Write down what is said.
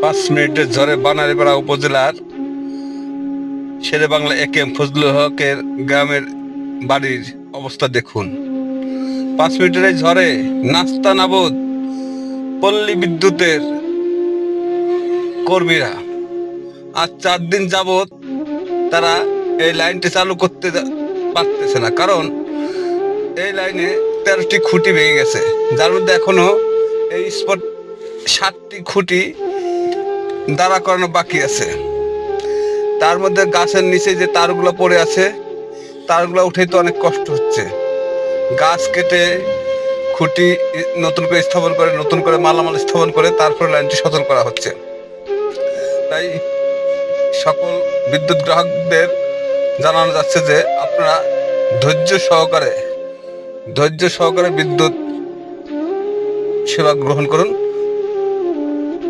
5 মিনিটের ঝড়ে বানারীপাড়া উপজেলার শেরেবাংলা একেএম ফজলুল হকের গ্রামের বাড়ির অবস্থা দেখুন। 5 মিনিটের এই ঝড়ে নাস্তা নাবুদ পল্লী বিদ্যুতের কর্মীরা। আজ 4 দিন যাবৎ তারা এই লাইনটি চালু করতে পারতেছে না, কারণ এই লাইনে 13টি খুঁটি ভেঙে গেছে, যার মধ্যে এখনো এই স্পট 7টি খুঁটি দাঁড়া করানো বাকি আছে। তার মধ্যে গাছের নিচে যে তারগুলো পড়ে আছে, তারগুলো উঠে তো অনেক কষ্ট হচ্ছে। গাছ কেটে খুঁটি নতুন করে স্থাপন করে, নতুন করে মালামাল স্থাপন করে তারপরে লাইনটি সচল করা হচ্ছে। তাই সকল বিদ্যুৎ গ্রাহকদের জানানো যাচ্ছে যে আপনারা ধৈর্য সহকারে বিদ্যুৎ সেবা গ্রহণ করুন।